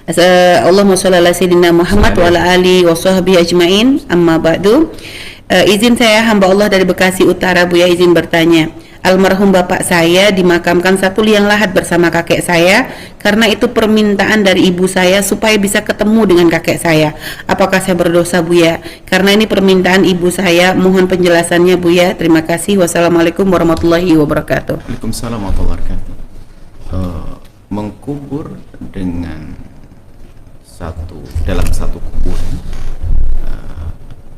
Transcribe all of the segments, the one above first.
Allahumma shalli ala sayyidina Muhammad wa ala alihi wa sahbihi ajmain. Amma ba'du. Izin saya hamba Allah dari Bekasi Utara, Buya, izin bertanya. Almarhum bapak saya dimakamkan satu liang lahat bersama kakek saya karena itu permintaan dari ibu saya supaya bisa ketemu dengan kakek saya. Apakah saya berdosa, Buya? Karena ini permintaan ibu saya. Mohon penjelasannya, Buya. Terima kasih. Wassalamualaikum warahmatullahi wabarakatuh. Waalaikumsalam warahmatullahi wabarakatuh. Mengkubur dengan dalam satu kuburan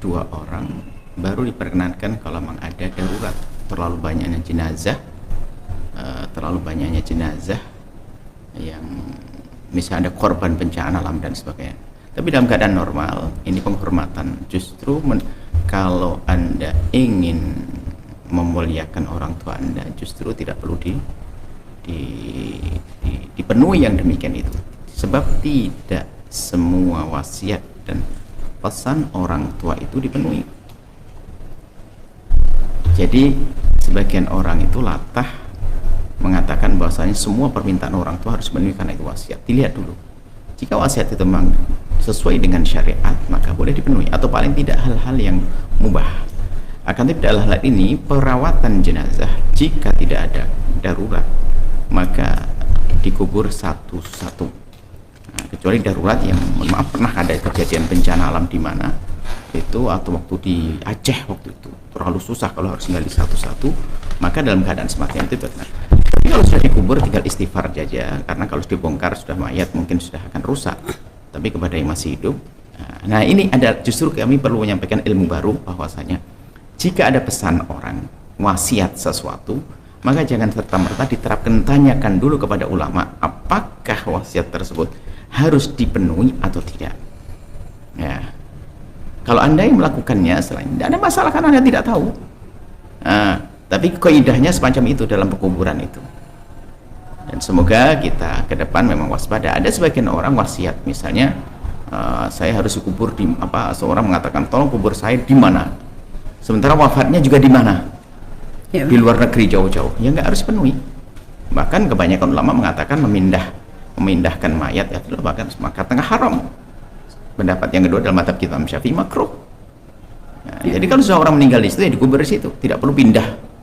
dua orang baru diperkenankan kalau memang ada darurat, terlalu banyaknya jenazah yang misalnya ada korban bencana alam dan sebagainya. Tapi dalam keadaan normal ini penghormatan. Justru kalau Anda ingin memuliakan orang tua Anda, justru tidak perlu dipenuhi yang demikian itu, sebab tidak semua wasiat dan pesan orang tua itu dipenuhi. Jadi sebagian orang itu latah mengatakan bahwasanya semua permintaan orang tua harus dipenuhi karena itu wasiat. Dilihat dulu, jika wasiat itu memang sesuai dengan syariat maka boleh dipenuhi, atau paling tidak hal-hal yang mubah. Akan tetapi dalam hal ini perawatan jenazah, jika tidak ada darurat maka dikubur satu-satu. Kecuali darurat yang maaf pernah ada kejadian bencana alam di mana itu, atau waktu di Aceh waktu itu terlalu susah kalau harus tinggal di satu-satu, maka dalam keadaan semacam itu benar. Tapi kalau sudah dikubur tinggal istighfar saja, karena kalau dibongkar sudah mayat mungkin sudah akan rusak. Tapi kepada yang masih hidup, nah ini ada, justru kami perlu menyampaikan ilmu baru bahwasanya jika ada pesan orang wasiat sesuatu, maka jangan serta-merta diterapkan. Tanyakan dulu kepada ulama apakah wasiat tersebut harus dipenuhi atau tidak. Ya, kalau Anda yang melakukannya selain tidak ada masalah karena Anda tidak tahu. Tapi kaidahnya semacam itu dalam pekuburan itu. Dan semoga kita ke depan memang waspada. Ada sebagian orang wasiat, misalnya saya harus dikubur di seorang mengatakan tolong kubur saya di mana, sementara wafatnya juga di mana, ya, di luar negeri jauh-jauh, ya nggak harus penuhi. Bahkan kebanyakan ulama mengatakan memindahkan mayat ya bahkan maka tengah haram. Pendapat yang kedua dalam mazhab kita Syafi'i makruh. Jadi kalau seorang meninggal di situ ya dikubur di situ, tidak perlu pindah.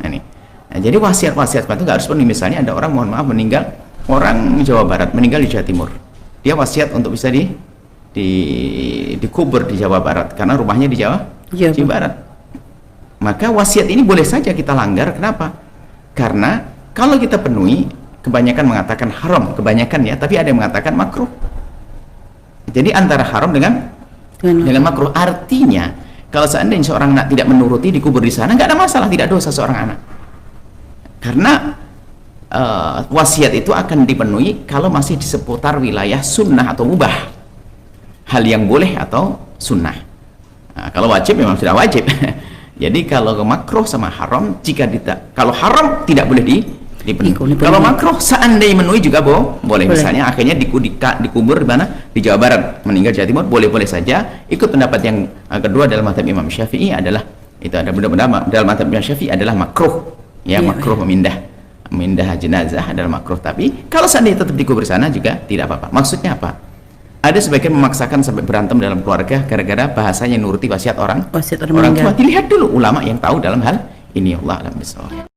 Jadi wasiat-wasiat itu nggak harus penuhi. Misalnya ada orang, mohon maaf, meninggal, orang Jawa Barat meninggal di Jawa Timur, dia wasiat untuk bisa dikubur di Jawa Barat karena rumahnya di Jawa Barat. Maka wasiat ini boleh saja kita langgar. Kenapa? Karena kalau kita penuhi, kebanyakan mengatakan haram, kebanyakan ya, tapi ada yang mengatakan makruh. Jadi antara haram dengan makruh. Artinya kalau seandainya seorang anak tidak menuruti dikubur di sana, nggak ada masalah, tidak dosa seorang anak. Karena wasiat itu akan dipenuhi kalau masih di seputar wilayah sunnah atau mubah, hal yang boleh atau sunnah. Kalau wajib memang sudah wajib. Jadi kalau makruh sama haram, kalau haram tidak boleh dipenuhi. Kalau makruh seandainya memenuhi juga boleh. Misalnya akhirnya dikubur di mana? Di Jawa Barat, meninggal Jawa Timur, boleh-boleh saja. Ikut pendapat yang kedua dalam mazhab Imam Syafi'i adalah itu, ada benar-benar dalam mazhab Imam Syafi'i adalah makruh. Ya, makruh memindah jenazah adalah makruh. Tapi kalau seandainya tetap dikubur sana juga tidak apa-apa. Maksudnya apa? Ada sebagian memaksakan sampai berantem dalam keluarga gara-gara bahasanya nuruti wasiat orang tua. Dilihat dulu ulama yang tahu dalam hal ini. Allah a'lam bishawab.